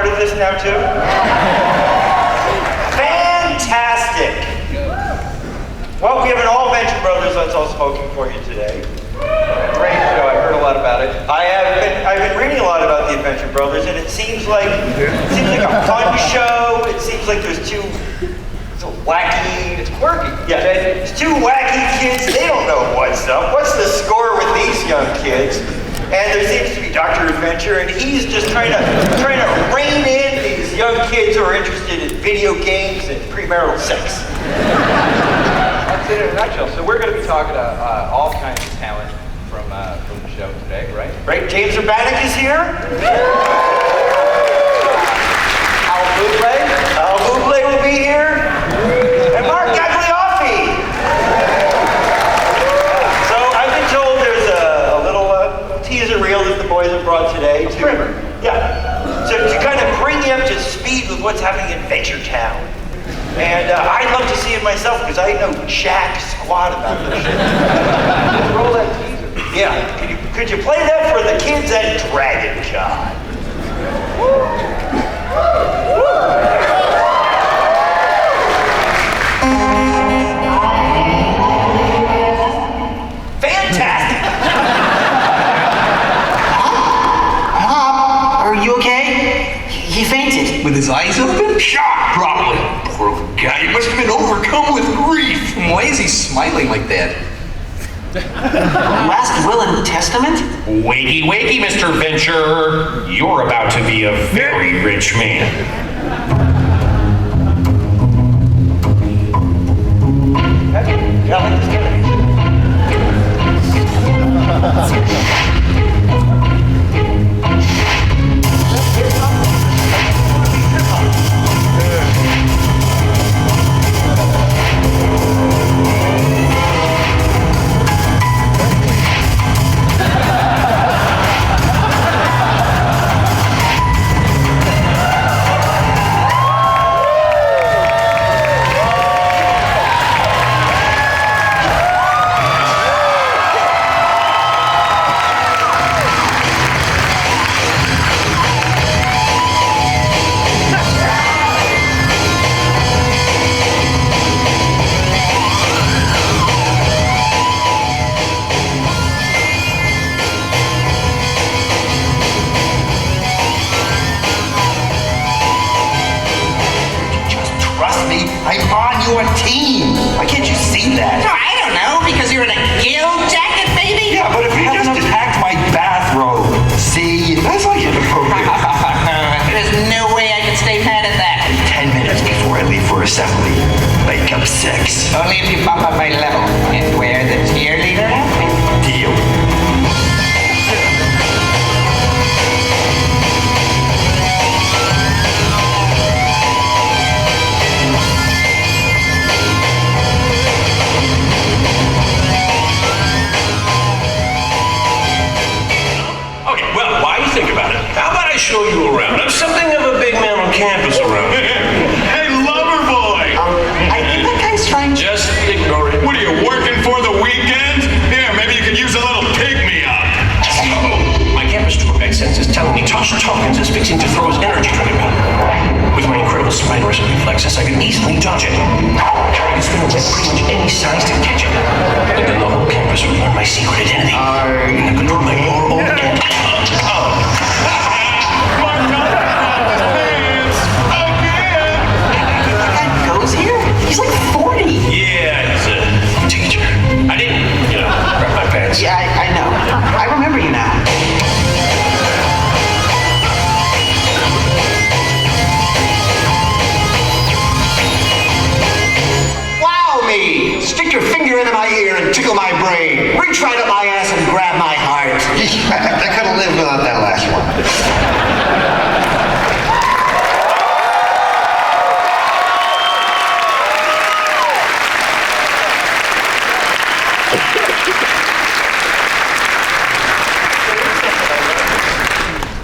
part of this now too? Fantastic. Well, we have an all-Venture Brothers Let's All Smoking for you today. Great show. I've heard a lot about it. I've been reading a lot about the Adventure Brothers, and it seems like a fun show. It seems like there's two wacky. It's quirky. Yeah, it's two wacky kids. They don't know what's up. What's the score with these young kids? And there seems to be Dr. Adventure, and he's just trying to rein in these young kids who are interested in video games and premarital sex. That's it in a nutshell. So we're going to be talking to all kinds of talent from the show today, right? Right. James Urbaniak is here. Al Buble will be here. And Mark Gagliardi. So I've been told there's a little teaser reel that the boys have brought today. Yeah. So to kind of bring you up to speed with what's happening in Venture Town. And I'd love to see it myself because I know jack squat about this shit. Just roll that teaser. Yeah. Could you play that for the kids at DragonCon? Fantastic! Are you okay? He fainted. With his eyes open? Shocked, probably. Poor guy, he must have been overcome with grief. Why is he smiling like that? Last will and testament? Wakey, wakey, Mr. Venture. You're about to be a very rich man. Yeah, I like this game. I'm on your team. Why can't you see that? No, I don't know, because you're in a guild jacket, maybe? Yeah, but if you just attacked my bathrobe, see, that's like inappropriate. There's no way I can stay mad at that. 10 minutes before I leave for assembly, wake up 6. Only if you bump up my level and wear the cheerleader outfit. Deal. Think about it. How about I show you around? I'm something of a big man on campus around here. Hey, lover boy! I think that guy's trying to... Just ignore it. What are you, working for the weekend? Yeah, maybe you could use a little pick-me-up. My campus tour guide sense is telling me Tosh Tompkins is fixing to throw his energy drink at me. With my incredible spider's reflexes, I can easily dodge it. I can spin a web pretty much any size to catch it. And then the whole campus will learn my secret identity. And I control my moral and... He's like 40. Yeah, he's a teacher. I didn't, grab my pants. Yeah, I know. I remember you now. Wow me! Stick your finger into my ear and tickle my brain. Reach right up my ass and grab my heart. I couldn't live without that last one.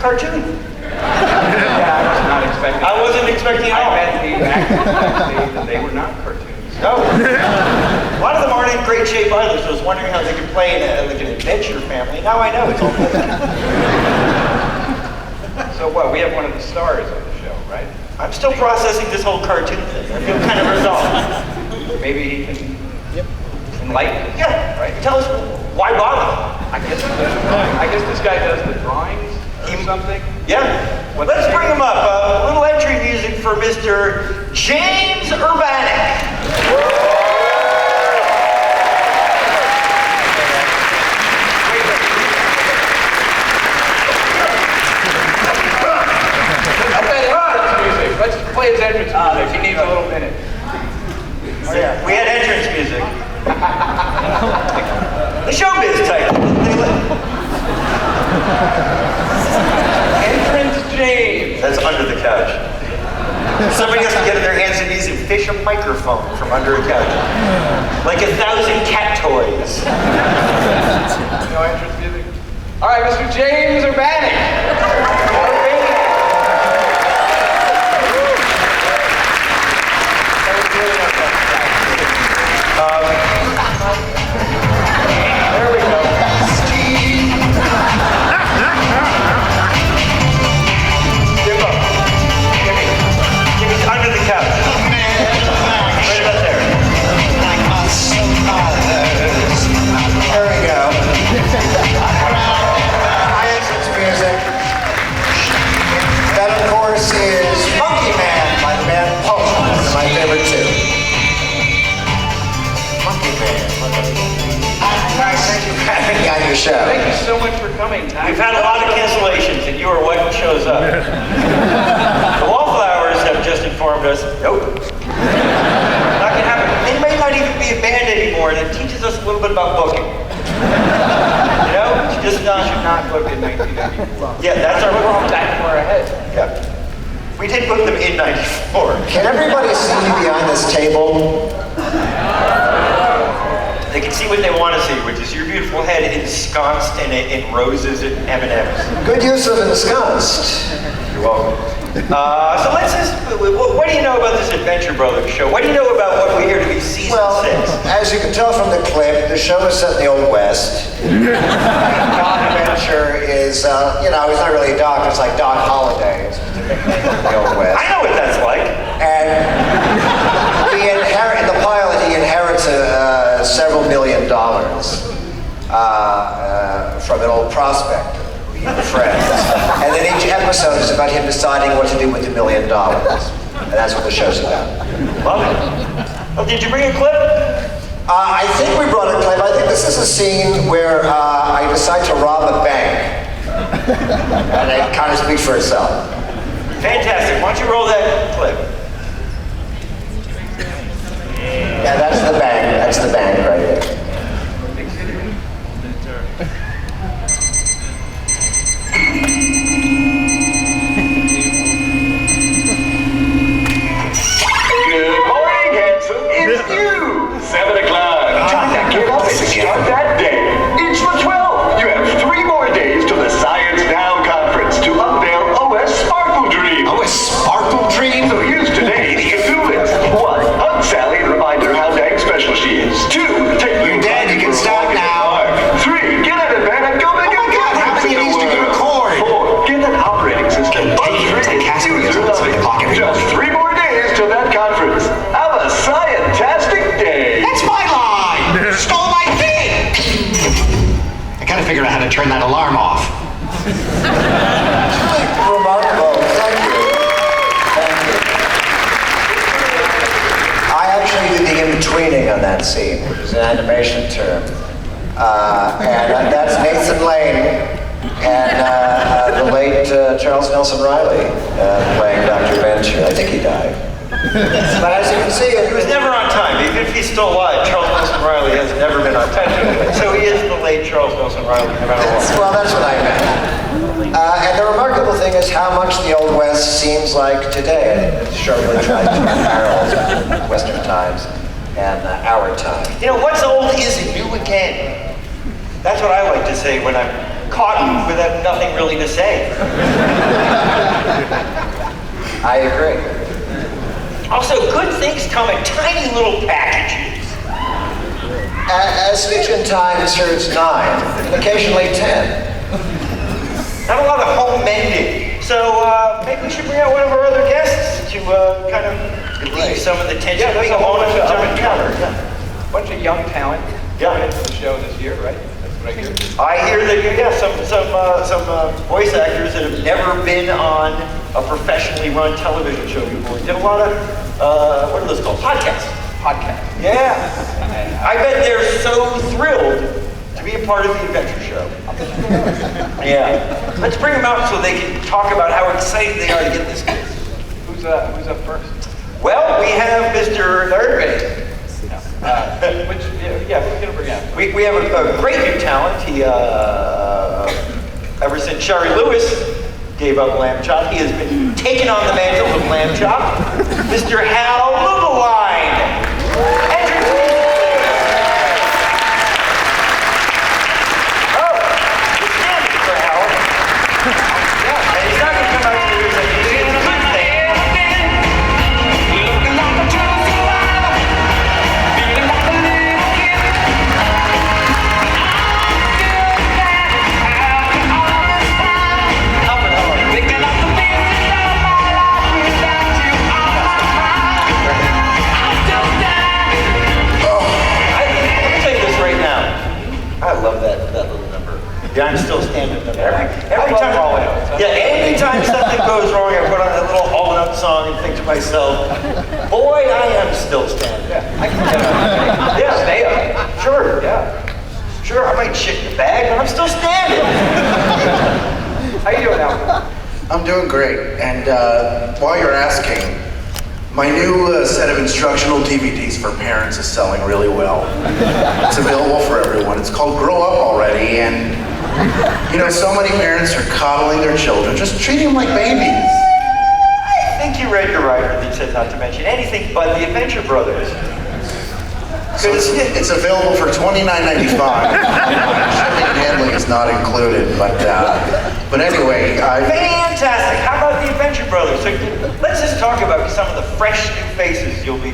Cartoon. Yeah, I was not expecting. I wasn't expecting at all. I met the actors on stage and they were not cartoons. No. A lot of them aren't in great shape either, so I was wondering how they could play in like an adventure family. Now I know it's all So what? We have one of the stars of the show, right? I'm still processing this whole cartoon thing. I feel kind of resolved. Maybe he can enlighten us. Yeah, Right? tell us why bother? I guess this guy does the drawings or something. Yeah. Well, let's bring him up. A little entry music for Mr. James Urbaniak. Let's play his entrance music. He needs a little minute. Oh, yeah. We had entrance music. The showbiz type. Entrance James. That's under the couch. Somebody has to get in their hands and knees and fish a microphone from under a couch. Like 1,000 cat toys. No entrance music? All right, Mr. James Urbaniak. There we go. Give up. Jimmy's under the couch. Right about there. There we go. My entrance music. That, of course, is Monkey Man by the band Pulp. One of my favorite too. Monkey Man. Thank you for having me on your show. Thank you so much for coming. We've had a lot of cancellations, and you are what shows up. The Wallflowers have just informed us, nope. Not gonna happen. They may not even be a band anymore, and it teaches us a little bit about booking. You know, it's just not. should not book in 1994. Yeah, that's our problem. That far ahead. Yeah. We did book them in 94. Can everybody see behind this table? They can see what they want to see, which is your beautiful head ensconced in roses and M&Ms. Good use of ensconced. You're welcome. So let's just, what do you know about this Adventure Brothers show? What do you know about what we hear to be season Well, 6? as you can tell from the clip, the show is set in the Old West. Doc Adventure is, he's not really a doc, it's like Doc Holliday. It's the Old West. I know what that's like. And in the pilot, he inherits several $1 million from an old prospector who he befriends. And then each episode is about him deciding what to do with the $1 million. And that's what the show's about. Love it. Well, did you bring a clip? I think we brought a clip. I think this is a scene where I decide to rob a bank. And it kind of speaks for itself. Fantastic. Why don't you roll that clip? Yeah, that's the bank. That's the bank right there. Good morning, handsome. It's you. 7 o'clock. Time to get up and start that day. It's the 12th. You have 3 more days to the Science Now conference to unveil OS Sparkle Dream. Oh, a sparkle dream? So here's today's to-do list. 1. Hug Sally and remind her how dang special she is. 2. Take You're dead, you can stop now. 3. Get out of bed and go make a God, how many needs to get a cord? 4. Get an operating system. Take it to Casper User at 7 o'clock every Just 3 more days till that conference. Have a scientastic day. That's my line! Stole my thing! I gotta figure out how to turn that alarm off. Remarkable. Thank you. Thank you. I actually did the in-betweening on that scene, which is an animation term. And that's Nathan Lane and the late Charles Nelson Riley playing Dr. Venture. I think he died. But as you can see, He was never on time. Even if he's still alive, Charles Nelson Riley has never been on time. So he is the late Charles Nelson Riley, no matter what. Well, that's what I meant. And the remarkable thing is how much the Old West seems like today. The show really tries to parallel Western times and our time. You know, what's old is new again. That's what I like to say when I'm caught with nothing really to say. I agree. Also, good things come in tiny little packages. As Fiction Time serves 9, and occasionally 10. Not a lot of home mending So maybe we should bring out one of our other guests to kind of relieve some of the tension. Yeah, there's a whole bunch of bunch of young talent coming into the show this year, right? That's what I hear. I hear that some voice actors that have never been on a professionally run television show before. Did a lot of what are those called? Podcasts. Yeah. I bet they're so thrilled to be a part of the adventure show. Yeah. Let's bring them out so they can talk about how excited they are to get this kid. Who's up first? Well, we have Mr. Urbaniak. We're gonna bring out. We have a great new talent. He, ever since Shari Lewis gave up Lamb Chop, he has been taking on the mantle of Lamb Chop. Mr. Hal Lugaline. Yeah, I'm still standing up. Every time, anytime something goes wrong, I put on a little Hall & Oates song and think to myself, boy, I am still standing. I can stay up. Sure, yeah. Sure, I might shit in the bag, but I'm still standing. How you doing, Al? I'm doing great. And while you're asking, my new set of instructional DVDs for parents is selling really well. It's available for everyone. It's called Grow Up Already, and you know, so many parents are coddling their children, just treating them like babies. I think you read your writer that said not to mention anything but the Adventure Brothers. So it's available for $29.95. Shipping and handling is not included, but anyway, Fantastic! How about the Adventure Brothers? So let's just talk about some of the fresh new faces you'll be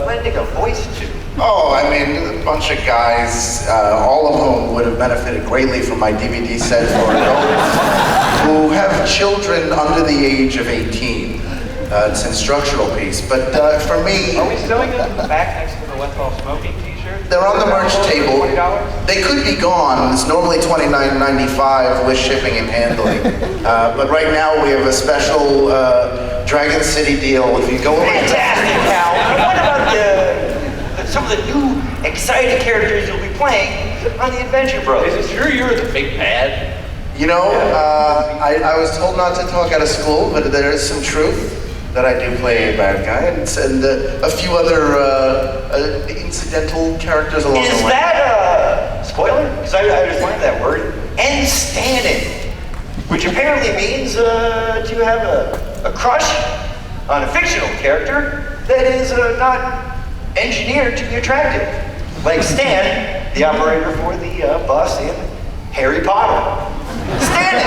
lending a voice to. Oh, I mean, a bunch of guys, all of whom would have benefited greatly from my DVD set for adults who have children under the age of 18. It's an instructional piece, but for me... Are we selling them in the back next to the Let's All Smoking t-shirt? They're on the merch table. $20? They could be gone. It's normally $29.95 with shipping and handling. But right now we have a special Dragon City deal. If you go over... Fantastic, Hal! What about some of the new, exciting characters you'll be playing on the Adventure Brothers? Is it true you're the big bad? You know, I was told not to talk out of school, but there is some truth that I do play a bad guy, and a few other incidental characters along the way. Is that a spoiler? Because I just learned that word. Enstanning, which apparently means to have a crush on a fictional character that is not engineered to be attractive. Like Stan, the operator for the bus in Harry Potter. Stanning!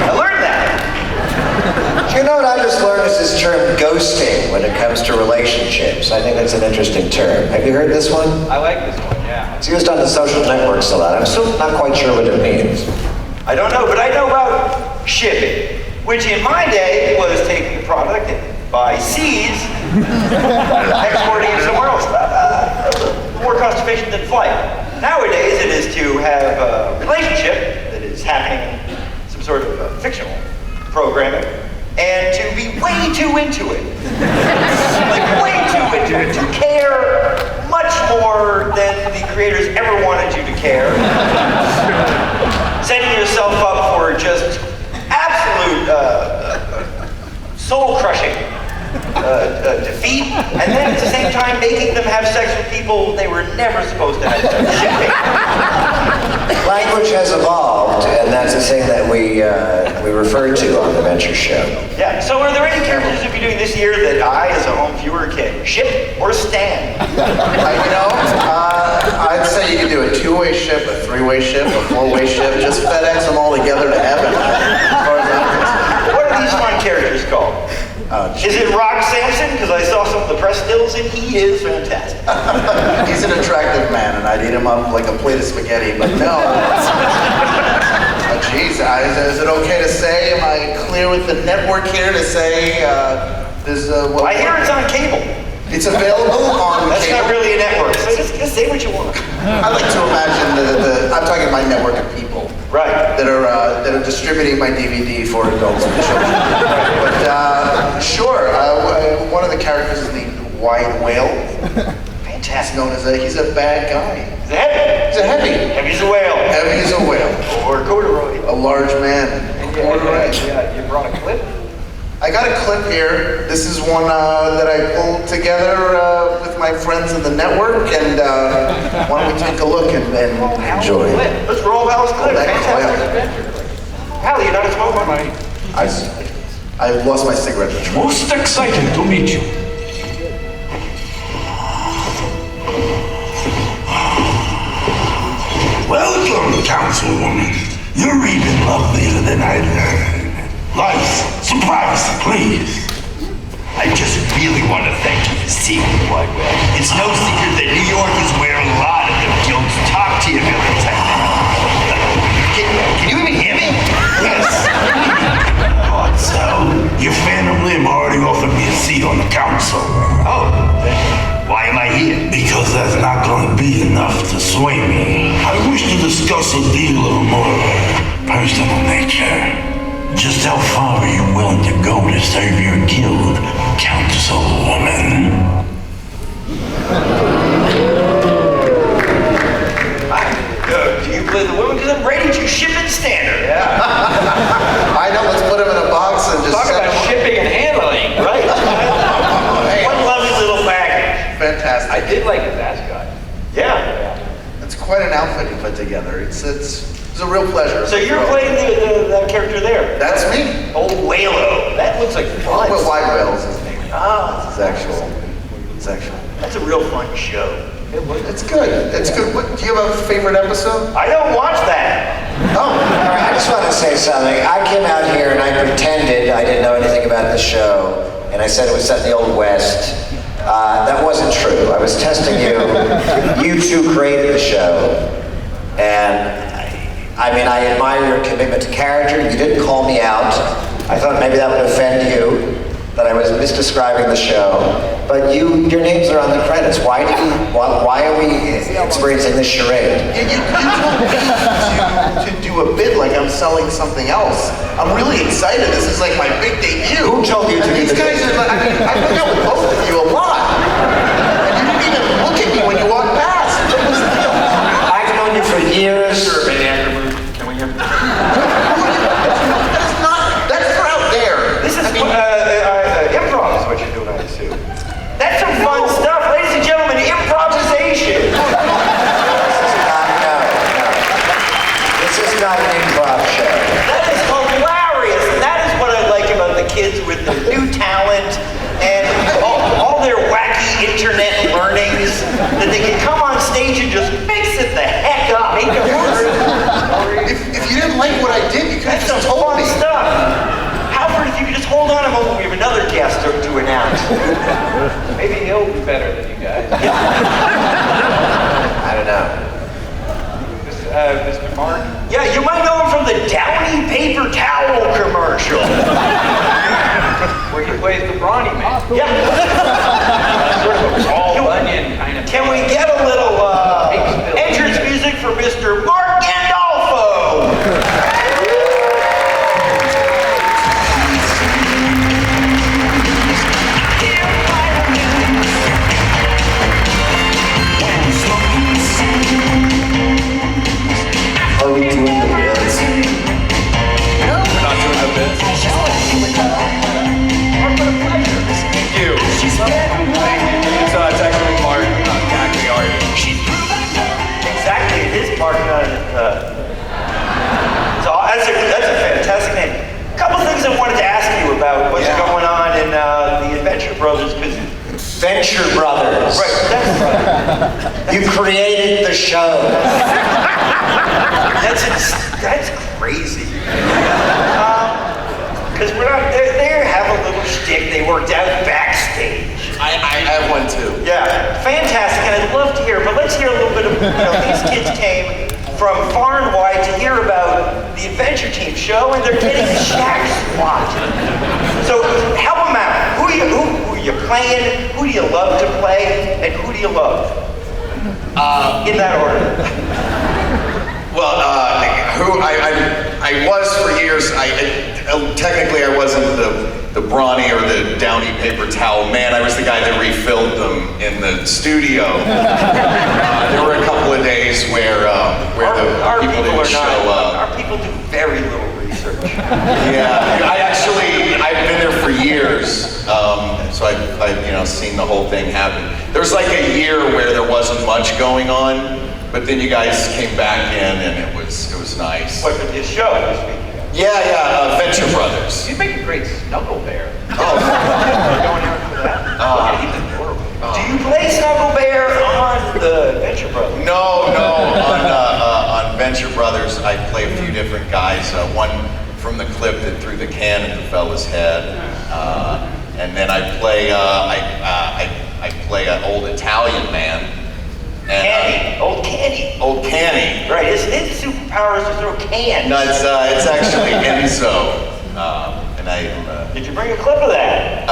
I learned that. You know what I just learned is this term ghosting when it comes to relationships. I think that's an interesting term. Have you heard this one? I like this one, yeah. It's used on the social networks a lot. I'm still not quite sure what it means. I don't know, but I know about shipping, which in my day was taking a product by seas, exporting it somewhere else. More cost efficient than flight. Nowadays, it is to have a relationship that is happening in some sort of fictional programming, and to be way too into it. Like way too into it. To care much more than the creators ever wanted you to care. Setting yourself up for just absolute soul-crushing defeat, and then at the same time making them have sex with people they were never supposed to have sex with. Language has evolved, and that's a thing that we refer to on the Venture Show. Yeah, so are there any characters you'll be doing this year that I, as a home viewer, can ship or stand? I'd say you could do a two-way ship, a three-way ship, a four-way ship, just FedEx them all together to heaven. What are these fun characters called? Is it Rock Samson? Because I saw some of the press stills and he is fantastic. He's an attractive man and I'd eat him up like a plate of spaghetti, but no. A Geez, is it okay to say? Am I clear with the network here to say there's Well, I hear it's on cable. It's available on That's cable. not really a network, so just say what you want. I like to imagine I'm talking my network of people. Right. That are distributing my DVD for adults and children. But sure, one of the characters is named White Whale. Fantastic. Known as he's a bad guy. He's a heavy. He's a heavy. Heavy's a whale. Heavy as a whale. Or a corduroy. A large man. Corduroy. Yeah, you brought a clip? I got a clip here. This is one that I pulled together with my friends in the network, and why don't we take a look and enjoy it? Let's roll Hal's clip. That Fantastic clip. adventure. Hal, you're not a smoker. I lost my cigarette. Most excited to meet you. Welcome, Councilwoman. You're even lovelier than I learned. Lights, some privacy, please. I just really want to thank you for seeing me, White Whale. It's no secret that New York is where a lot of the guild's top-tier villains hang out. Can you even hear me? Yes. Thought so. Your Phantom Limb already offered me a seat on the council. Oh, then why am I here? Because that's not going to be enough to sway me. I wish to discuss a deal of a more personal nature. Just how far are you willing to go to serve your guild, Councilwoman? Do you play the woman? Because I'm ready to ship and standard. Yeah. I know, let's put him in a box and just Talk send about him. shipping and handling. Right. What lovely little package. Fantastic. I did like his ascot. Yeah. It's quite an outfit you put together. It's a real pleasure. So you're playing that character there? That's me. Old Whalo. That looks like fun. Well, White Whale is his name. Ah, It's actual. that's a real fun show. It's good. It's good. Do you have a favorite episode? I don't watch that. Oh, all right, I just want to say something. I came out here and I pretended I didn't know anything about the show, and I said it was set in the Old West. That wasn't true. I was testing you. You two created the show, and I mean, I admire your commitment to character. You didn't call me out. I thought maybe that would offend you, that I was misdescribing the show. But your names are on the credits. Why are we experiencing this charade? You told me to do a bit like I'm selling something else. I'm really excited. This is like my big debut. Who told you to do These the guys bit? are like, I hung out with both of you a lot. And you didn't even look at me when you walked past. What was the deal? I've known you for years. Urbaniak, can we hear? That's for out there. This is improv is what you're doing, I assume. That's some fun stuff. Ladies and gentlemen, improvisation. This is not an improv show. That is hilarious. And that is what I like about the kids with the new talent and all their wacky internet learnings, that they can come on stage and just mix it the heck up. Make it work. If you didn't like what I did, you could have That's some just told fun me. stuff. Howard, if you could just hold on a moment, we have another guest to announce. Maybe he'll be better than you guys. I don't know. Mr. Mark? Yeah, you might know him from the Downy paper towel commercial. Where he plays the brawny man. Yeah. Sort of a Paul Bunyan kind of. Can we get a little entrance music for Mr. Mark Gandolfo? Are we doing the bits? We're not doing the bits. Thank you. It's actually Mark Gagliardi. Exactly, his part. So that's a fantastic name. A couple things I wanted to ask you about what's going on in the Adventure Brothers business. Venture Brothers. Right, that's You created the show. That's crazy. Because we're not, they have a little shtick they worked out backstage. I have one too. Yeah, fantastic, and I'd love to hear, but let's hear a little bit of, these kids came from far and wide to hear about the Adventure Team show, and they're getting a shack spot. So help them out. Who are you playing? Who do you love to play? And who do you love? In that order. Well, who I was for years. Technically I wasn't the brawny or the downy paper towel man. I was the guy that refilled them in the studio. There were a couple of days where our people didn't show up. Our people do very little research. Yeah, I've been there for years, so I've seen the whole thing happen. There was like a year where there wasn't much going on, but then you guys came back in and it was nice. What, for this show, you're speaking of? Yeah, Venture Brothers. You make a great Snuggle Bear. Oh. We're going out for that? He's adorable. Do you play Snuggle Bear on the Venture Brothers? No, on Venture Brothers, I play a few different guys. One from the clip that threw the can at the fella's head, and then I play an old Italian man. Canny. Old Canny. Old Canny. Right, his superpower is to throw cans. No, it's actually Enzo. Did you bring a clip of that?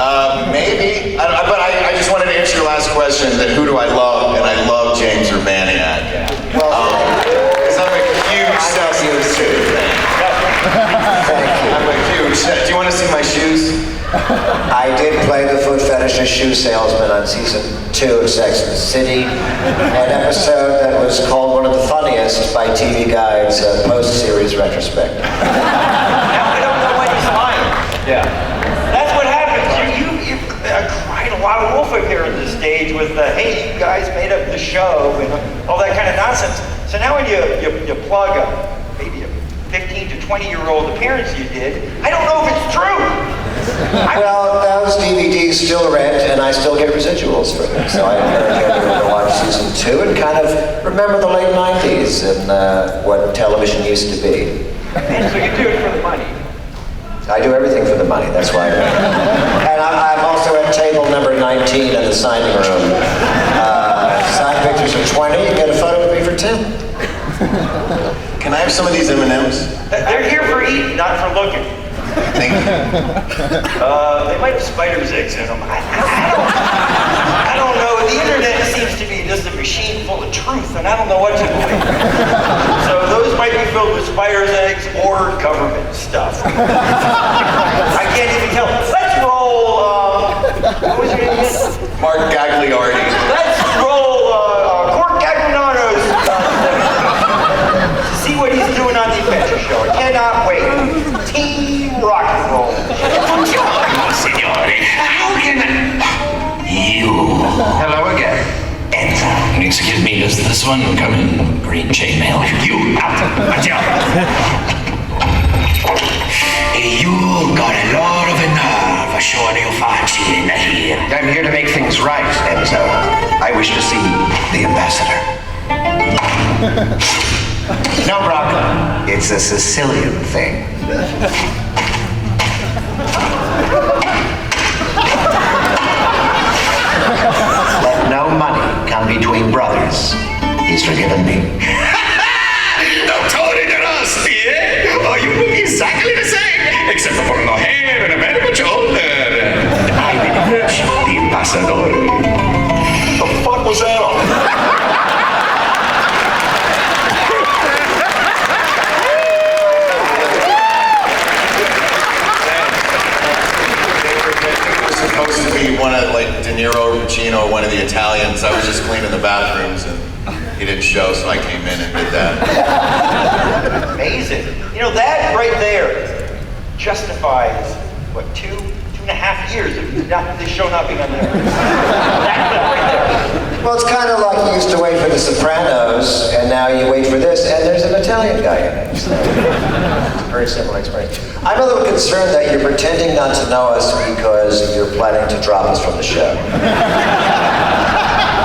Maybe. But I just wanted to answer your last question, that who do I love? And I love James Urbaniak. Yeah. Because I'm a huge Sesame Street fan. Thank you. I'm a huge. Do you want to see my shoes? I did play the foot fetishist shoe salesman on season 2 of Sex and the City, an episode that was called one of the funniest by TV Guide's post-series retrospect. Now I don't know when he's lying. Yeah. That's what happens. You cried a lot of wolf up here on the stage with the, hey, you guys made up the show and all that kind of nonsense. So now when you plug maybe a 15 to 20-year-old appearance you did, I don't know if it's true. Well, those DVDs still rent, and I still get residuals for them. So I encourage everyone to watch season 2 and kind of remember the late 90s and what television used to be. And so you do it for the money. I do everything for the money, that's why. And I'm also at table number 19 in the signing room. Signed pictures for 20, you get a photo with me for 10. Can I have some of these M&Ms? They're here for eating, not for looking. Thank you. They might have spider's eggs in them. I don't know. The internet seems to be just a machine full of truth, and I don't know what to believe. So those might be filled with spider's eggs or government stuff. I can't even tell. Let's roll, what was your name again? Mark Gagliardi. Let's roll Court Gagliano's see what he's doing on the Adventure Show. I cannot wait. Team rock and roll. Buongiorno, signori. How can you? Hello again. Enter. Excuse me, does this one come in green chainmail? You out. You got a lot of nerve showing your facci in here. I'm here to make things right, Enzo. I wish to see the ambassador. No, Brock. It's a Sicilian thing. Let no money come between brothers. He's forgiven me. No Tony de Rossi, eh? Oh, you look exactly the same, except for no hair and a very much older. I'm the ambassador. The fuck was that all? Supposed to be one of like De Niro or Pacino or one of the Italians. I was just cleaning the bathrooms and he didn't show, so I came in and did that. Amazing. You know, that right there justifies, what, 2.5 years of this show not being on the air. That right there. Well, it's kind of like you used to wait for The Sopranos, and now you wait for this, and there's an Italian guy in it. So, it's a very similar experience. I'm a little concerned that you're pretending not to know us because you're planning to drop us from the show.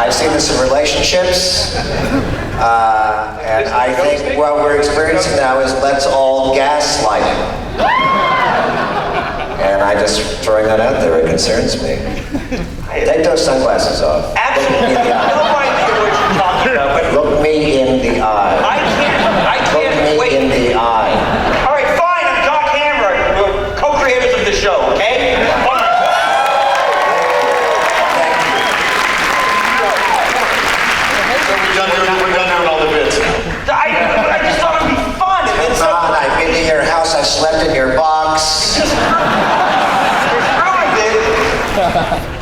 I've seen this in relationships, and I think what we're experiencing now is let's all gaslighting. And I just throwing that out there, it concerns me. Take those sunglasses off. Absolutely no idea what you're talking about, but Look me in the eye. I can't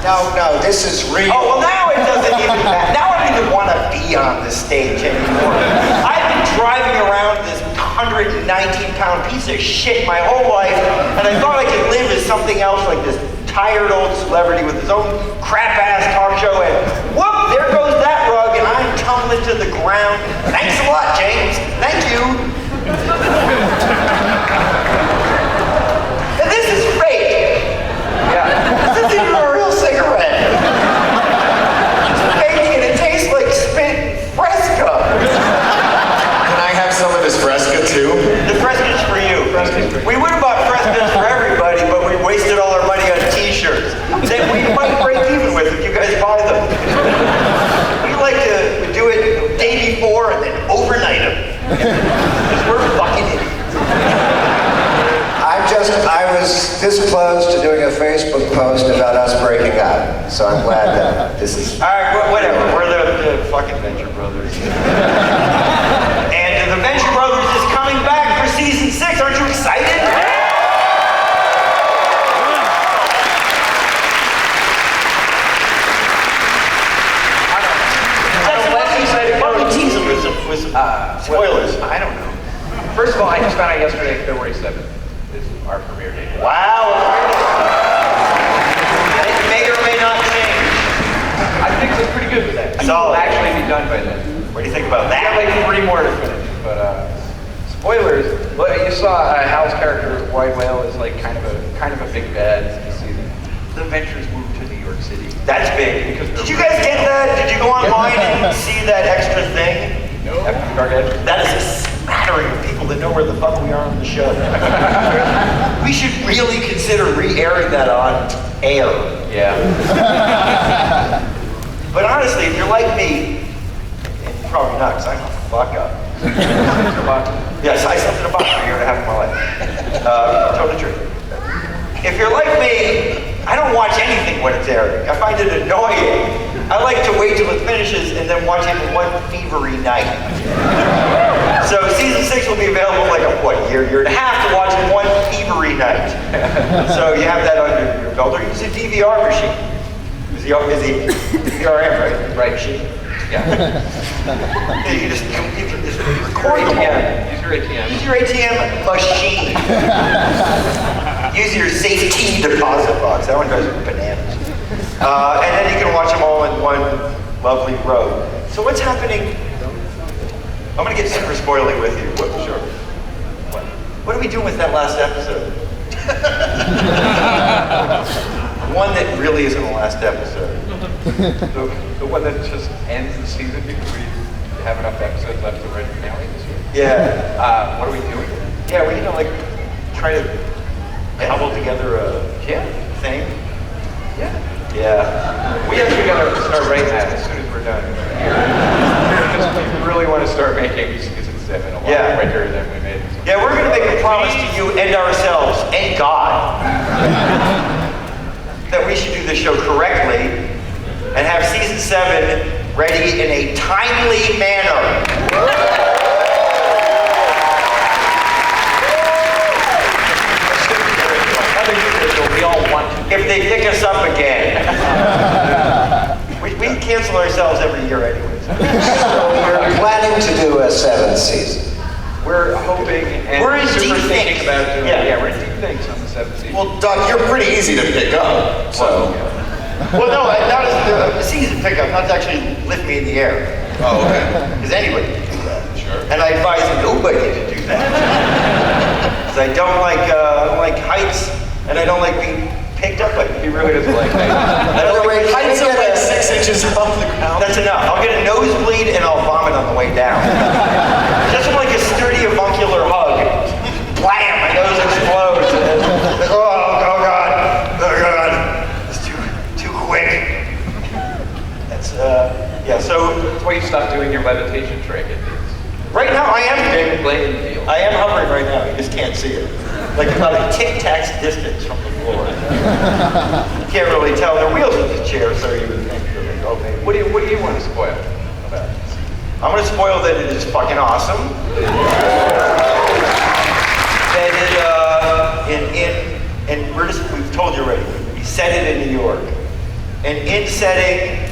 No, this is real. Oh, well, now it doesn't even matter. Now I don't even want to be on the stage anymore. I've been driving around this 119-pound piece of shit my whole life, and I thought I could live as something else, like this tired old celebrity with his own crap-ass talk show, and whoop, there goes that rug, and I'm tumbling to the ground. Thanks a lot, James. Thank you. And this is fake. Yeah. This isn't even a real cigarette. It's fake, and it tastes like spent Fresca. Can I have some of this Fresca too? The Fresca's for you. We would have bought Fresca's for everybody, but we wasted all our money on t-shirts that we might break even with if you guys buy them. We like to do it the day before and then overnight them. Because we're fucking idiots. I was this close to doing a Facebook post about us breaking up, so I'm glad that this is... All right, whatever. We're the fucking Venture Brothers. And the Venture Brothers is coming back for season 6. Aren't you excited? With some spoilers. Well, I don't know. First of all, I just found out yesterday, February 7th is our premiere date. Wow. It may or may not change. I think it's pretty good with that. Solid. It'll actually be done by then. What do you think about We got that? like 3 more to finish, but spoilers. Well, you saw Hal's character, White Whale, is like kind of a big bad this season. The Ventures moved to New York City. That's big. Did you guys get that? Did you go online and see that extra thing? No. Dark Edge. That is a smattering of people that know where the fuck we are on the show. We should really consider re-airing that on air. Yeah. But honestly, if you're like me, and probably not, because I'm a fuck up. Yes, I slept in a box for a year and a half of my life. Tell the truth. If you're like me, I don't watch anything when it's airing. I find it annoying. I like to wait till it finishes and then watch it in one fevery night. So season 6 will be available like a year and a half to watch in one fevery night. So you have that under your belt, or use a DVR machine. Is the DVRM, right? Right. Machine. Yeah. You can just record them all. Use your ATM. Use your ATM machine. Use your safety deposit box. That one drives me bananas. And then you can watch them all in one lovely row. So what's happening? I'm going to get super spoily with you. Sure. What are we doing with that last episode? One that really isn't the last episode. The one that just ends the season because we have enough episodes left to write the finale this year. Yeah. What are we doing? Yeah, we like try to cobble together a thing. Yeah. Yeah. We actually got to start writing that as soon as we're done here. Because we really want to start making season 7 a lot quicker than we made. Yeah, we're going to make a promise to you and ourselves and God that we should do the show correctly and have season 7 ready in a timely manner. We all want to. If they pick us up again. We cancel ourselves every year anyways. So we're planning to do a 7th season. We're hoping and We're in super deep thinking things. about doing Yeah. we're in deep things on the 7th season. Well, Doc, you're pretty easy to pick up, so... Well, no, not as the season pickup, not to actually lift me in the air. Oh, okay. Because anybody can do that. Sure. And I advise nobody to do that. Because I don't like heights, and I don't like being picked up by people. He really doesn't like that. I don't like Heights of like 6 inches off the ground. That's enough. I'll get a nosebleed and I'll vomit on the way down. Just like a sturdy avuncular hug. Blam! My nose explodes. Oh God! Oh God! It's too quick. That's yeah. So That's why you stopped doing your levitation trick. right now I am David Blaine field. I am hovering right now. You just can't see it. Like about a Tic Tac's distance from the floor. You can't really tell. The wheels of the chair, so you would think. Oh, maybe. What do you want to spoil about it? I'm gonna spoil that it is fucking awesome. That it, we've told you already, we set it in New York. And in setting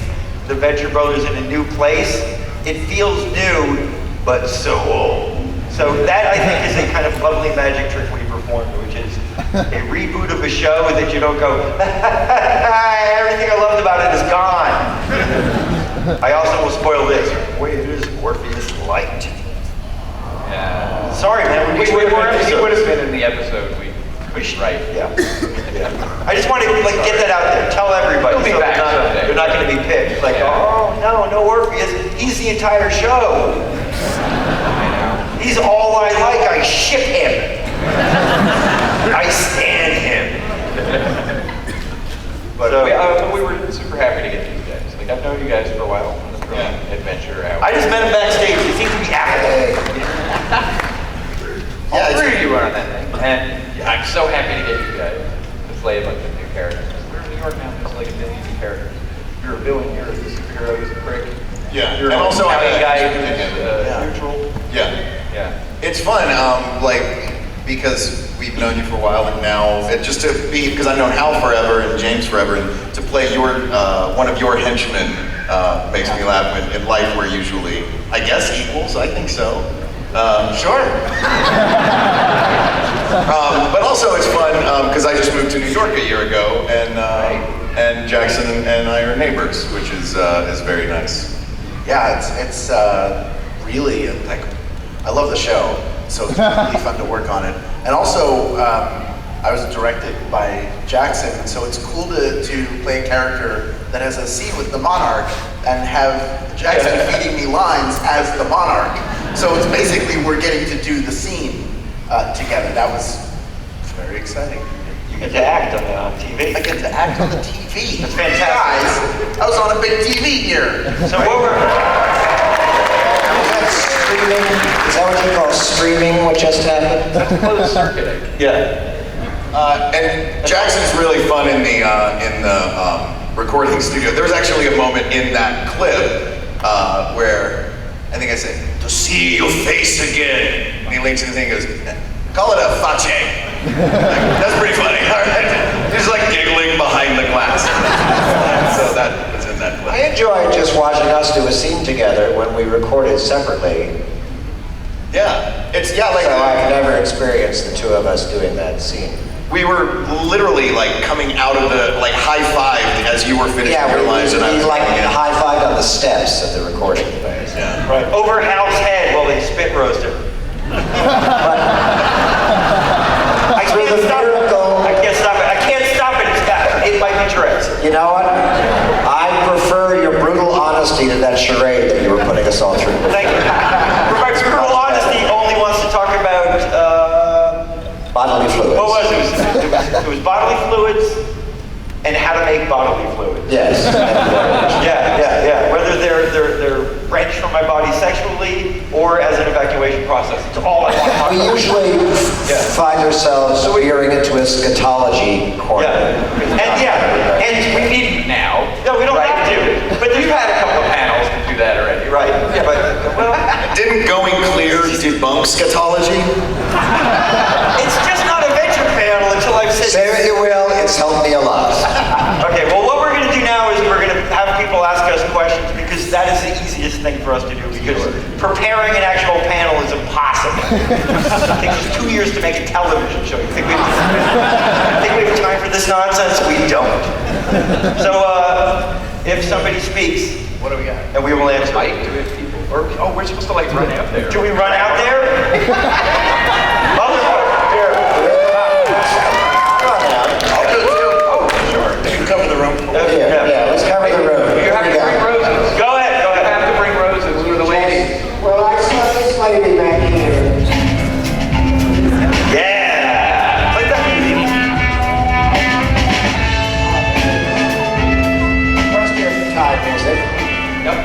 the Venture Brothers in a new place, it feels new, but so old. So that, I think, is a kind of lovely magic trick we performed, which is a reboot of a show that you don't go, everything I loved about it is gone. I also will spoil this. Boy, it is Orpheus Light. Yeah. Sorry, man. He would have been in the episode we right. Yeah. I just want to get that out there. Tell everybody. He'll be back someday. They're not going to be picked. Like, oh no Orpheus. He's the entire show. I know. He's all I like. I ship him. I stand him. But we were super happy to get these guys. Like, I've known you guys for a while on the Thrilling Adventure out. I just met him backstage. He seems to be affable. All three of you were on that thing. And I'm so happy to get you guys to play a bunch of new characters. We're in New York now, there's like a million new characters. You're a villain, you're a superhero, you're a prick. Yeah, You're and also a I'm a- guy who's neutral. Yeah. Yeah. It's fun, because we've known you for a while, and now just to be, because I've known Hal forever and James forever, and to play one of your henchmen makes me laugh. In life, we're usually, I guess, equals. I think so. Sure. But also it's fun because I just moved to New York a year ago, and Jackson and I are neighbors, which is very nice. Yeah, it's really like, I love the show, so it's really fun to work on it. And also, I was directed by Jackson, so it's cool to play a character that has a scene with the Monarch and have Jackson feeding me lines as the Monarch. So it's basically we're getting to do the scene together. That was very exciting. You get to act on TV. I get to act on the TV. That's fantastic. Guys, I was on a big TV here. So what were... Streaming? Is that what you call streaming, what just happened? That's closed circuit. Yeah. And Jackson's really fun in the recording studio. There's actually a moment in that clip where I think I say, "To see your face again," and he leans in the thing and goes, "Call it a face." That's pretty funny. All right. He's like giggling behind the glass. So that was in that clip. I enjoy just watching us do a scene together when we record it separately. Yeah, it's like So I've never experienced the two of us doing that scene. we were literally like coming out of the high-fived as you were finishing Yeah, your lines, and I was like coming in. high-fived on the steps of the recording phase. Yeah. Right. Over Hal's head while they spit roast him. I can't stop it. I can't stop it. I can't stop it. It might be Tourette's. You know what? I prefer your brutal honesty to that charade that you were putting us all through. Thank you. My brutal honesty only wants to talk about Bodily fluids. what was it? It was bodily fluids and how to make bodily fluids. Yes. Yeah. Whether they're branched from my body sexually or as an evacuation process. It's all I want to talk We about. usually find ourselves veering into a scatology corner. And we need Now. No, we don't have to. But We've had a couple of panels to do that already. Right. Yeah, but well, Didn't Going Clear debunk scatology? it's just not a venture panel until I've said. Say what you will, it's helped me a lot. Okay, well, what we're going to do now is we're going to have people ask us questions because that is the easiest thing for us to do because preparing an actual panel is impossible. It takes us 2 years to make a television show. You think we have time for this nonsense? We don't. So, if somebody speaks, What do we got? and we will answer. Mike, do we have people? Or, we're supposed to like run out there. Do we run out there? Here. I'll do it too. Oh, sure. You can cover the room. Yeah, let's cover the room. You have to bring roses. Go ahead. You have to bring roses for the ladies. Well, I saw this lady back here. Yeah. Like that. Question time music. Yep.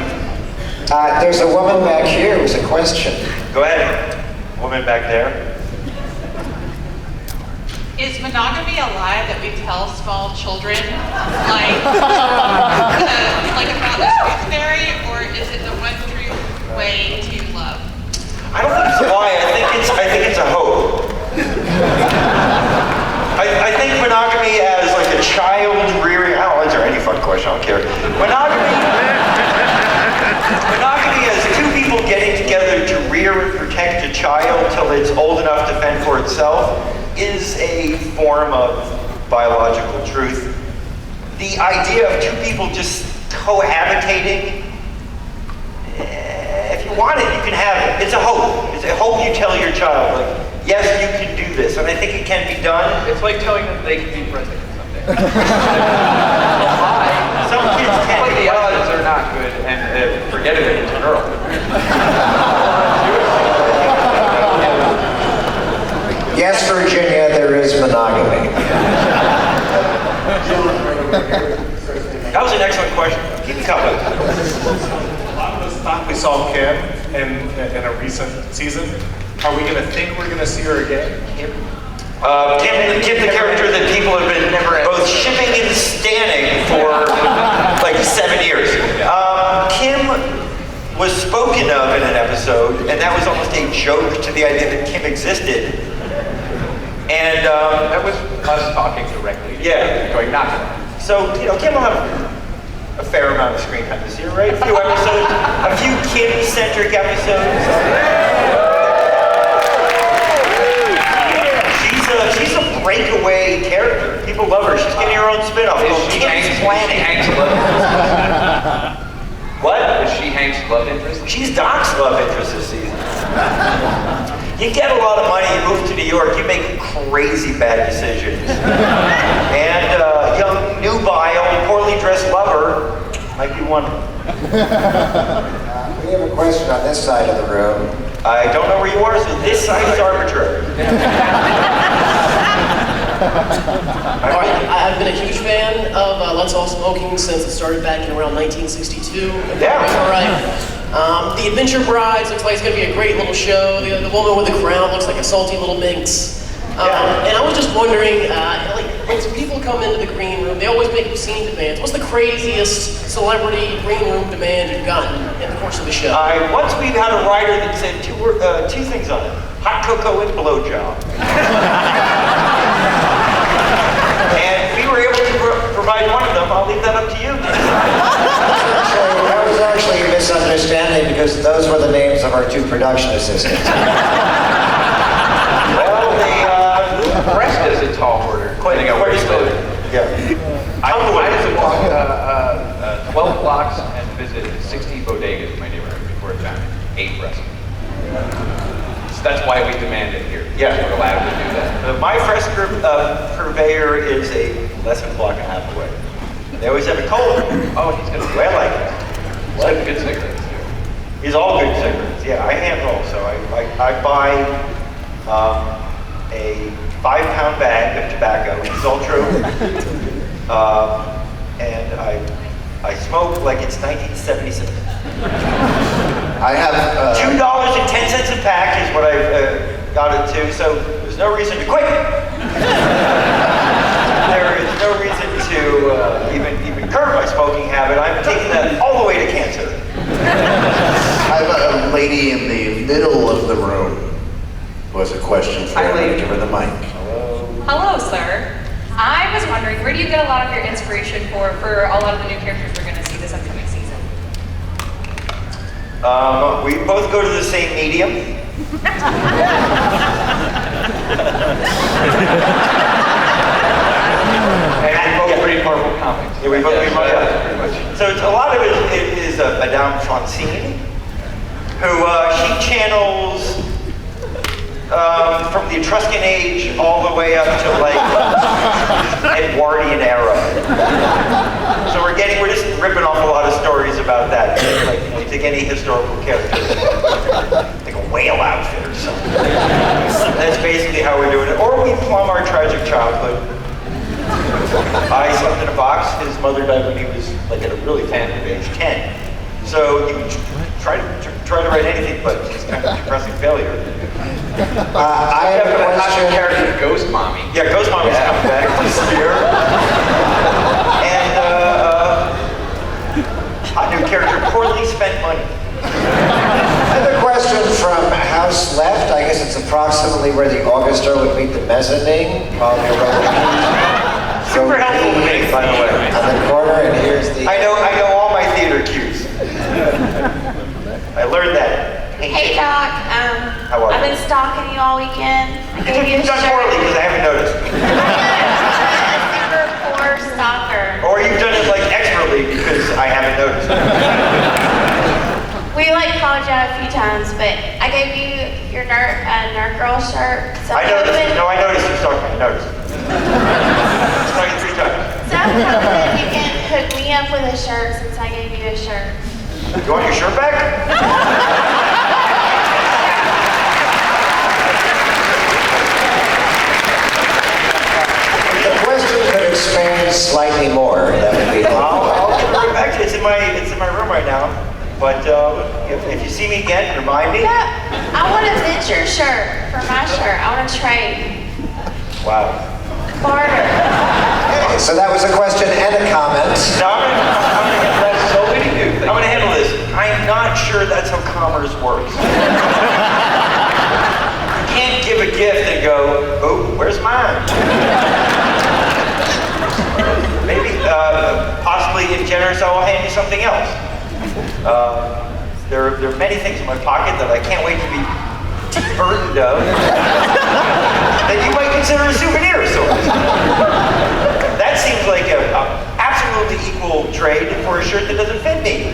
There's a woman back here with a question. Go ahead. Woman back there. Is monogamy a lie that we tell small children, like about the tooth fairy, or is it the one true way to love? I don't think it's a lie. I think it's a hope. I think monogamy as like a child rearing. I don't answer any fun question. don't care. Monogamy is two people getting together to rear and protect a child till it's old enough to fend for itself is a form of biological truth. The idea of two people just cohabitating, if you want it, you can have it. It's a hope. It's a hope you tell your child, like, yes, you can do this, and I think it can be done. It's like telling them they can be president someday. Some kids can't. But the odds are not good, and forget it if it's a girl. Yes, Virginia, there is monogamy. That was an excellent question. Keep it coming. A lot of us thought we saw Kim in a recent season. Are we going to think we're going to see her again? Kim, the character that people have been both shipping and standing for like 7 years. Kim was spoken of in an episode, and that was almost a joke to the idea that Kim existed. And that was us talking directly. Yeah. Going, not so, Kim will have a fair amount of screen time this year, right? A few episodes, a few Kim-centric episodes. She's a breakaway character. People love her. She's getting her own spin-off. Kim's Planning. What? Is she Hank's love interest? She's Doc's love interest this season. You get a lot of money, you move to New York, you make crazy bad decisions. And young, nubile, poorly dressed lover might be one. We have a question on this side of the room. I don't know where you are, so this side is arbitrary. I've been a huge fan of Let's All Smoking since it started back in around 1962. Yeah. All right. The Adventure Brides looks like it's going to be a great little show. The woman with the crown looks like a salty little minx. And I was just wondering, when some people come into the green room, they always make scene demands. What's the craziest celebrity green room demand you've gotten in the course of the show? Once we've had a writer that said two things on it. Hot cocoa and blowjob. And we were able to provide one of them. I'll leave that up to you. That was actually a misunderstanding because those were the names of our two production assistants. Well, the rest is a tall order. Quite a loaded. Yeah. I had to walk 12 blocks and visit 60 bodegas in my neighborhood before I found 8 restaurants. So that's why we demand it here. Yeah. We're allowed to do that. My fresh purveyor is less than a block and a half away. They always have a cola. Oh, he's got I like it. He's got good cigarettes too. He's all good cigarettes. Yeah, I hand roll. So I buy a 5-pound bag of tobacco. It's all true. And I smoke like it's 1976. I have $2.10 a pack is what I've got it to, so there's no reason to quit. There is no reason to even curb my smoking habit. I'm taking that all the way to cancer. I have a lady in the middle of the room who has a question for you. Give her the mic. Hello, sir. I was wondering, where do you get a lot of your inspiration for a lot of the new characters we're going to see this upcoming season? We both go to the same medium. And we both read Marvel comics. Yeah, we both read Marvel. Pretty much. So a lot of it is Madame Francine, who she channels from the Etruscan age all the way up to like Edwardian era. So we're just ripping off a lot of stories about that. Like you take any historical character, like a whale outfit or something. That's basically how we're doing it. Or we plumb our tragic childhood. I slept in a box. His mother died when he was like at a really tender age, 10. So you can try to write anything, but it's kind of a depressing failure. I have a question. Character Ghost Mommy. Yeah, Ghost Mommy's coming back this year. And hot new character, Poorly Spent Money. I have a question from House Left. I guess it's approximately where the Auguster would meet the mezzanine. Probably around Super helpful to me, by the way. On the corner, and here's the... I know all my theater cues. I learned that. Hey Doc, How are I've you? been stalking you all weekend. I gave you a You've done shirt. poorly because I haven't noticed. Super poor stalker. Or you've done it like expertly because I haven't noticed. We called you out a few times, but I gave you your nerd girl shirt. So I I'm noticed. hoping- No, I noticed you stalking. I noticed. Saw you 3 times. So I'm hoping you can hook me up with a shirt since I gave you a shirt. You want your shirt back? The question could expand slightly more. That would be I'll give it right back to you. It's in my room right now. But if you see me again, remind me. No, I want a venture shirt for my shirt. I want to trade. Wow. Barter. Okay, so that was a question and a comment. Now I'm gonna handle this. I'm not sure that's how commerce works. You can't give a gift and go, oh, where's mine? Maybe, possibly in generous, I will hand you something else. There are many things in my pocket that I can't wait to be burdened of that you might consider a souvenir of sorts. That seems like a absolutely equal trade for a shirt that doesn't fit me.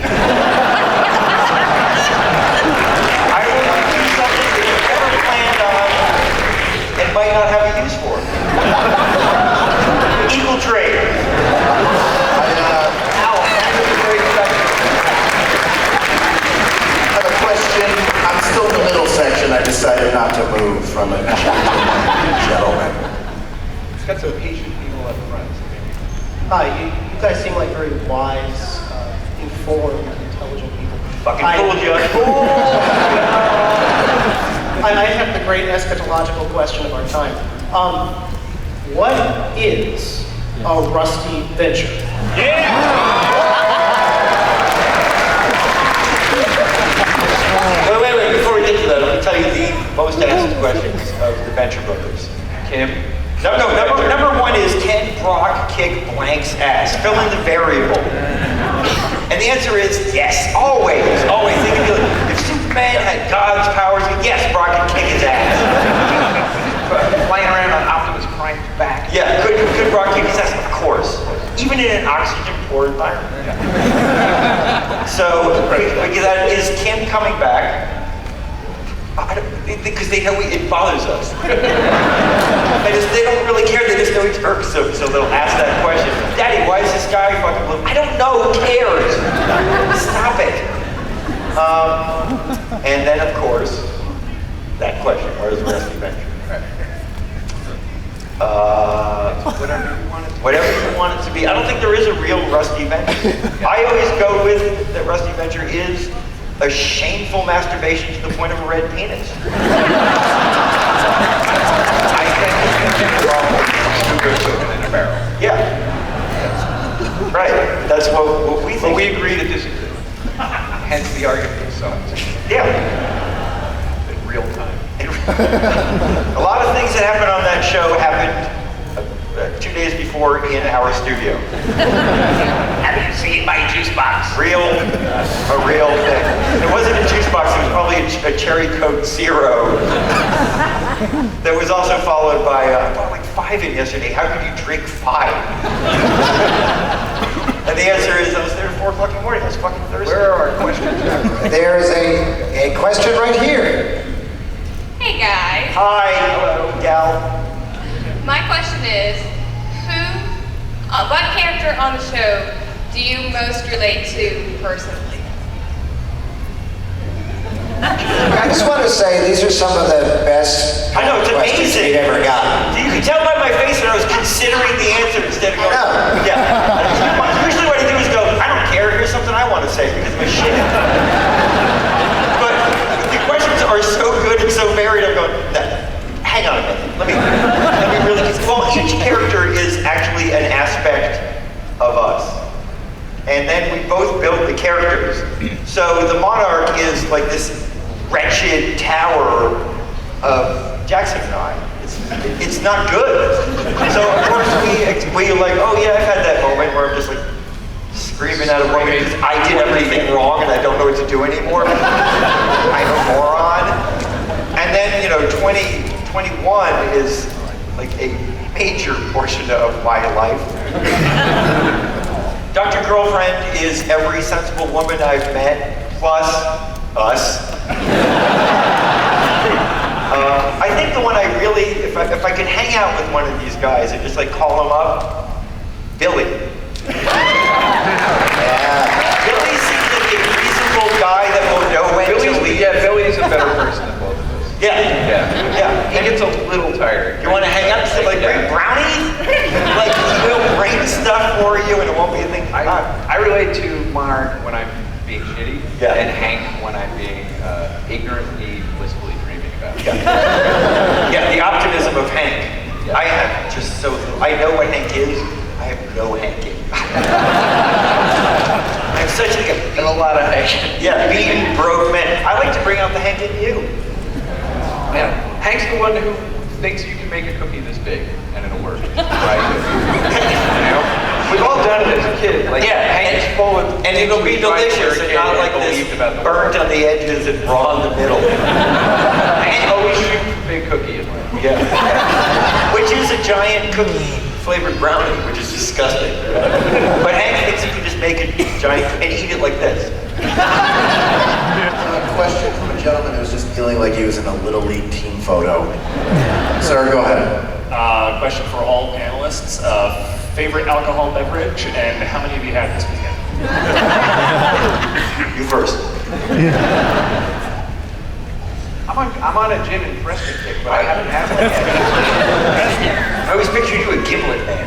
I will do something that you never planned on and might not have a use for. Equal trade. I have a question. I'm still in the middle section. I decided not to move from it. Gentlemen. It's got some patient people up front. Hi, you guys seem like very wise, informed, intelligent people. Fucking fooled you. I have the great eschatological question of our time. What is a rusty venture? Wait, before we get to that, let me tell you the most asked questions of the Venture Brothers. Kim? Number 1 is, can Brock kick blank's ass? Fill in the variable. And the answer is yes, always. They can do it. If Superman had God's powers, yes, Brock can kick his ass. Flying around on Optimus Prime's back. Yeah, could Brock kick his ass? Of course. Even in an oxygen-poor environment. So, because that is Kim coming back. Because they know it bothers us. They don't really care, they just know it's irks, so they'll ask that question. Daddy, why is this guy fucking blue? I don't know, who cares? Stop it. And then, of course, that question, where is Rusty Venture? Whatever you want it to be. I don't think there is a real Rusty Venture. I always go with that Rusty Venture is a shameful masturbation to the point of a red penis. I think it's cooking in a barrel. Yeah. Right. That's what we think. But we agree to disagree. Hence the argument itself. Yeah. In real time. A lot of things that happened on that show happened 2 days before in our studio. Have you seen my juice box? A real thing. It wasn't a juice box, it was probably a Cherry Coke Zero. That was also followed by, I bought like 5 in yesterday. How could you drink 5? And the answer is, I was there at 4 o'clock in the morning. It was fucking Thursday. Where are our questions? There's a question right here. Hey guys. Hi, hello, gal. My question is, what character on the show do you most relate to personally? I just want to say these are some of the best I know, it's questions amazing. we've ever gotten. You can tell by my face that I was considering the answer instead of going, I know. yeah. Usually what I do is go, I don't care, here's something I want to say because of my shit. But the questions are so good and so varied, I'm going, hang on a minute, let me really, well, each character is actually an aspect of us. And then we both build the characters. So the Monarch is like this wretched tower of Jackson and I. It's it's not good. So of course we like, oh yeah, I've had that moment where I'm just like screaming at a woman because I did everything wrong and I don't know what to do anymore. I'm a moron. And then, 2021 is like a major portion of my life. Dr. Girlfriend is every sensible woman I've met, plus us. I think the one I really, if I could hang out with one of these guys and just like call him up, Billy. Billy seems like a reasonable guy that will know when to leave. Yeah, Billy's a better person than both of us. Yeah. He gets a little tired. You want to hang out and say, like, bring brownies? Like, he'll bring stuff for you and it won't be a thing. I relate to Mark when I'm being shitty, and Hank when I'm being ignorantly, blissfully dreaming about it. Yeah, the optimism of Hank. I have just so little. I know what Hank is. I have no Hanking. I'm such a lot of Hank. Yeah, beaten, broke man. I like to bring out the Hank in you. Yeah, Hank's the one who thinks you can make a cookie this big and it'll work, right? We've all done it as a kid. Like, Hank's full of, and it'll be delicious and not like this burnt on the edges and raw in the middle. Hank always shoots a big cookie in life. Yeah. Which is a giant cookie flavored brownie, which is disgusting. But Hank thinks you can just make a giant and eat it like this. A question from a gentleman who's just feeling like he was in a Little League team photo. Sir, go ahead. Question for all panelists. Favorite alcohol beverage, and how many of you had this weekend? You first. I'm on a gin and Preston kick, but I haven't had one yet. I always pictured you a giblet man.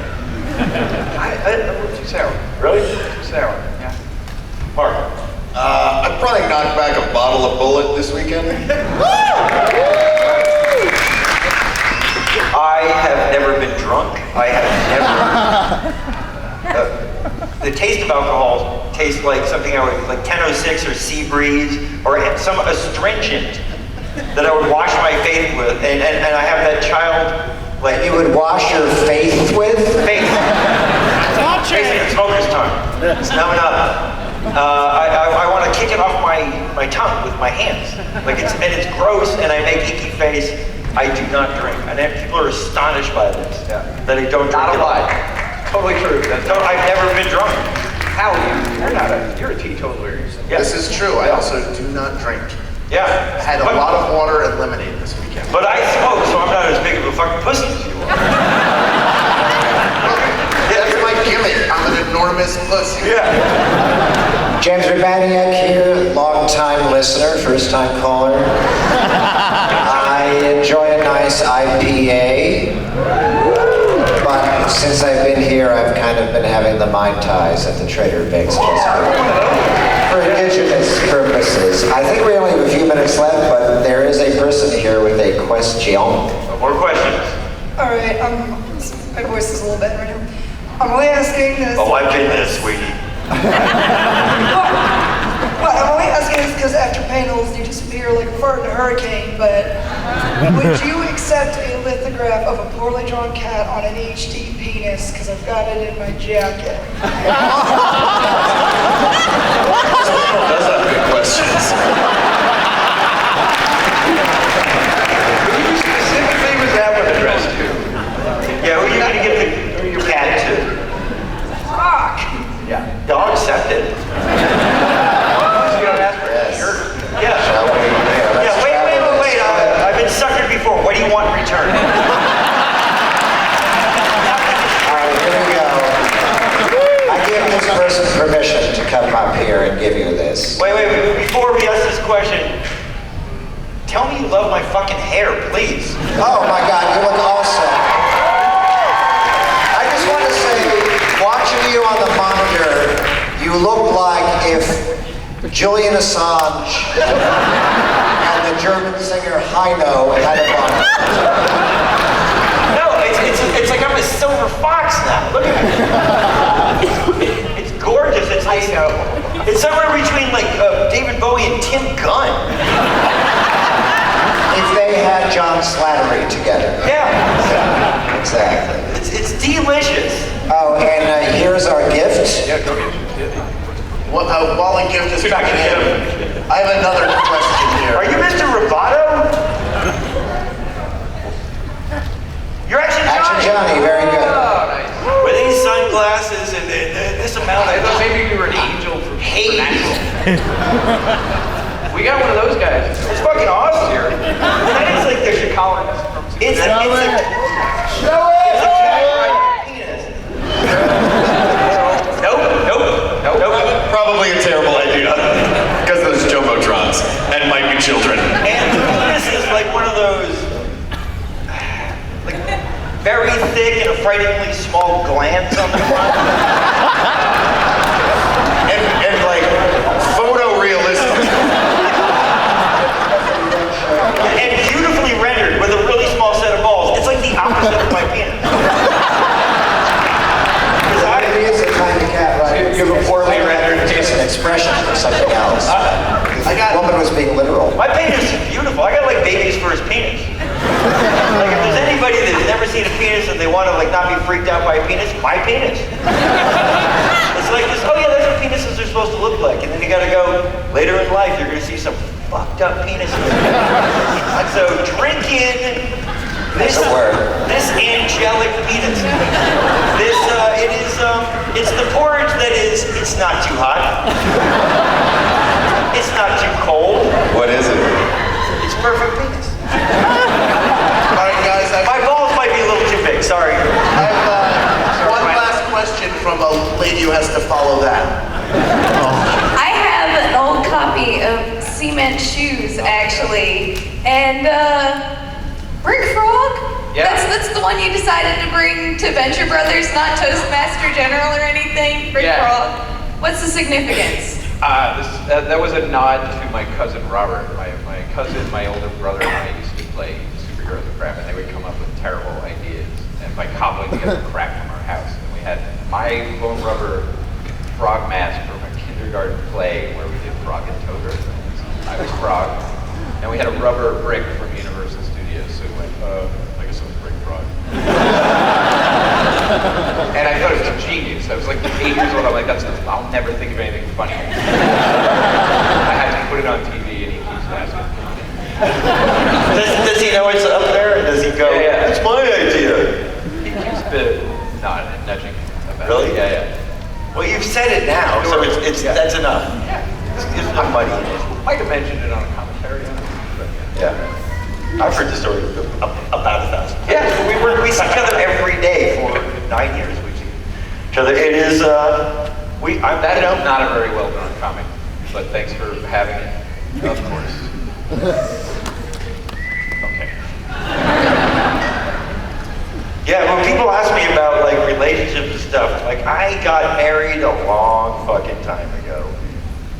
I'm a little too sour. Really? Too sour, yeah. Mark. I'd probably knock back a bottle of Bullet this weekend. I have never been drunk. I have never. The taste of alcohol tastes like something I would, like 1006 or Seabreeze, or some astringent that I would wash my face with, and I have that child, like... You would wash your faith with? Faith. Basically, it's smoker's tongue. It's numbing up. I want to kick it off my tongue with my hands. And it's gross, and I make icky face. I do not drink. And people are astonished by this, that I don't drink. Not a lie. Totally true. I've never been drunk. How you're a teetotaler. Yeah. This is true. I also do not drink. Yeah. Had a lot of water and lemonade this weekend. But I smoke, so I'm not as big of a fucking pussy as you are. That's my gimmick. I'm an enormous pussy. Yeah. James Urbaniak here, long-time listener, first-time caller. I enjoy a nice IPA, but since I've been here, I've kind of been having the Mai Tais at the Trader Vic's just for indigenous purposes. I think we only have a few minutes left, but there is a person here with a question. More questions? All right, my voice is a little bad right now. I'm only asking this. Oh, I've been there, sweetie. Well, I'm only asking this because after panels you disappear like a fart in a hurricane, but would you accept a lithograph of a poorly drawn cat on an HD penis? Because I've got it in my jacket. Those are good questions. Who specifically was that one addressed to? Yeah, who are you going to give your cat to? Fuck! Yeah. Dog accepted. Yeah. Shall we? Yeah, wait. I've been suckered before. What do you want in return? All right, here we go. I give this person permission to come up here and give you this. Wait. Before we ask this question, tell me you love my fucking hair, please. Oh my God, you look awesome. I just want to say, watching you on the monitor, you look like if Julian Assange and the German singer Heino had a bun. No, it's like I'm a silver fox now. Look at me. It's gorgeous. It's like, it's somewhere between like David Bowie and Tim Gunn. If they had John Slattery together. Yeah. Exactly. It's delicious. Oh, and here's our gift. Yeah, go get it. While the gift is coming in, I have another question here. Are you Mr. Roboto? You're Action Johnny. Action Johnny, very good. Oh, nice. With these sunglasses and this amount I of thought maybe you were an angel from hate. We got one of those guys. It's fucking awesome. Here. That is like There's your collarist from it's a Show it! penis. Nope. Probably a terrible idea. Because those Jumbotrons and might be children. And the penis is like one of those, like very thick and frighteningly small glands on the front. And like photorealistic. And beautifully rendered with a really small set of balls. It's like the opposite of my penis. It is a kind of cat, right? You have a poorly rendered It's an expression for something else. The woman was being literal. My penis is beautiful. I got like babies for his penis. Like if there's anybody that's never seen a penis and they want to like not be freaked out by a penis, my penis. It's like this, oh yeah, that's what penises are supposed to look like. And then you gotta go later in life, you're gonna see some fucked up penises. So drink in this angelic penis. This it's the porridge that is, it's not too hot. It's not too cold. What is it? It's perfect penis. All right, guys. My balls might be a little too big, sorry. I have one last question from a lady who has to follow that. I have an old copy of Cement Shoes, actually, and Brick Frog? Yeah. That's the one you decided to bring to Venture Brothers, not Toastmaster General or anything? Brick Frog? What's the significance? That was a nod to my cousin Robert. My cousin, my older brother, and I used to play superheroes of crap, and they would come up with terrible ideas, and by cobbling together crap from our house. And we had my foam rubber frog mask from a kindergarten play where we did Frog and Toad. I was Frog, and we had a rubber brick from Universal Studios. So we went, I guess it was Brick Frog. And I thought it was genius. I was like 8 years old. I'm like, I'll never think of anything funny. I had to put it on TV, and he keeps asking. Does he know it's up there? Or does he go, Yeah. It's my idea? He keeps the nudging about Really? it. Yeah. Well, you've said it now, so it's that's enough. Yeah. There's no money in it. Might have mentioned it on a commentary on it. But Yeah. I've heard the story about 1,000. Yeah, we see each other every day for 9 years. We see each other. It is, that is not a very well-known comic, but thanks for having it. Of course. Okay. Yeah, when people ask me about like relationships and stuff, like I got married a long fucking time ago,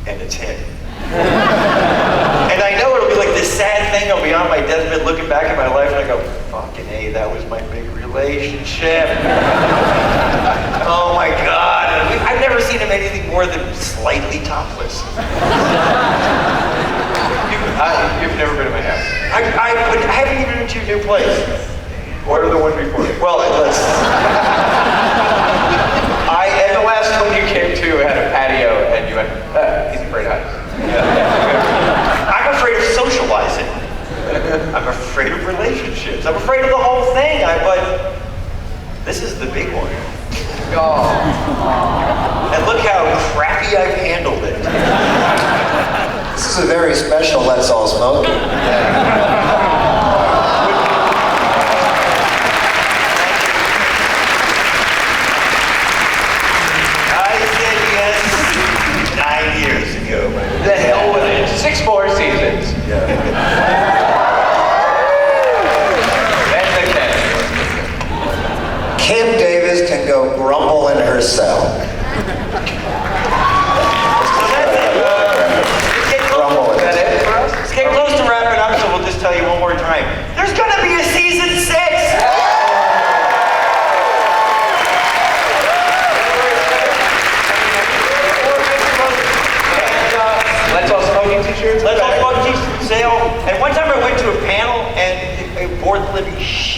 and it's him. And I know it'll be like this sad thing. I'll be on my deathbed looking back at my life, and I go, "Fucking hey, that was my big relationship." Oh my God! And I've never seen him anything more than slightly topless. You've never been to my house. I haven't even been to your new place. Or the one before. Well, let's. And the last one you came to had a patio, and you went, he's afraid of heights. I'm afraid of socializing. I'm afraid of relationships. I'm afraid of the whole thing. But this is the big one. Oh. And look how crappy I've handled it. This is a very special Let's All Smoke. The hell with it. 6 more seasons. Yeah. That's okay. Kim Davis can go grumble in her cell. Let's get close to wrapping up, so we'll just tell you one more time. There's gonna be a season 6! Let's all smoking t-shirts. Let's all smoking t-shirts sale. And one time I went to a panel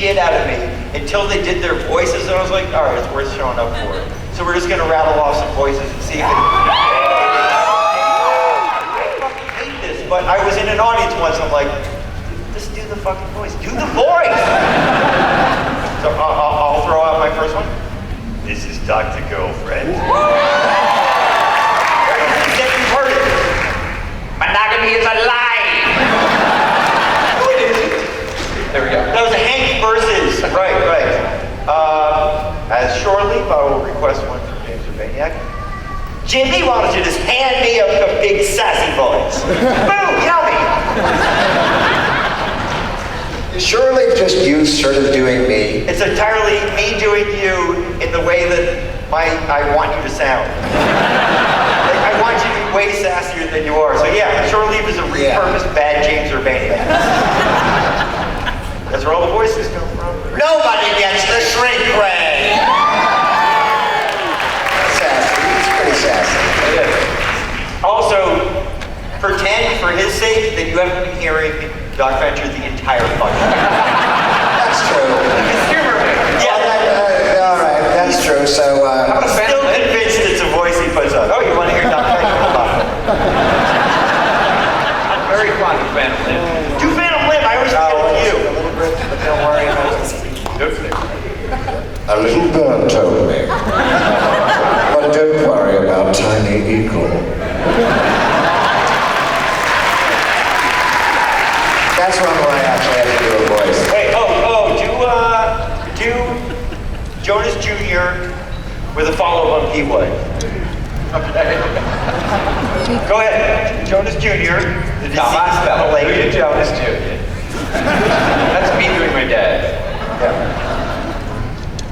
shit out of me until they did their voices, and I was like, all right, it's worth showing up for it. So we're just gonna rattle off some voices and see if it... I fucking hate this, but I was in an audience once, I'm like, just do the fucking voice. Do the voice! So I'll throw out my first one. This is Dr. Girlfriend. You've heard it. Monogamy is a lie. No, it isn't. There we go. That was a Hank versus. Right. As shore leave, I will request one from James Urbaniak. Jimmy, why don't you just hand me a big sassy voice? Boom, yummy. Surely just you sort of doing me. It's entirely me doing you in the way that I want you to sound. Like, I want you to be way sassier than you are. So yeah, shore leave is a repurposed bad James Urbaniak. That's where all the voices come from. Nobody gets the shrink ray. Sassy. It's pretty sassy. It is. Also, pretend for his sake that you haven't been hearing Doc Venture the entire fucking time. That's true. It's humor. Yeah. All right, that's true. So, I'm still convinced it's a voice he puts on. Oh, you want to hear Doc Venture? I'm very fond of Phantom Limb. Do Phantom Limb. I always forget it you. A little bit, but don't worry about it. A little bird told me. But don't worry about Tiny Eagle. That's one where I actually have to do a voice. Wait, do Jonas Jr. with a follow-up on P-Way. Okay. Go ahead. Jonas Jr. The deceased Look Jonas Jr. That's me doing my dad. Yeah.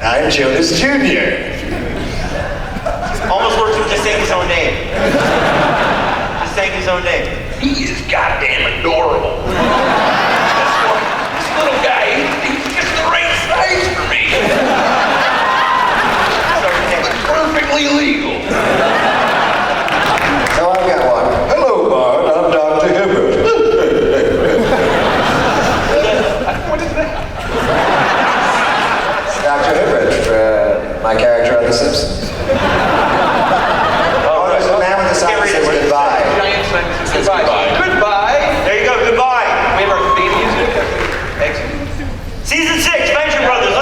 I'm Jonas Jr. Almost works with just saying his own name. Just saying his own name. He is goddamn adorable. This little guy, he's just the right size for me. It's perfectly legal. So I've got one. Hello, Bart. I'm Dr. Hibbert. What is that? Dr. Hibbert, my character on The Simpsons. Oh, there's a man with a sign that says goodbye. Giant sign that says goodbye. Goodbye. There you go, goodbye. We have our theme music. Exit. Season 6, Venture Brothers.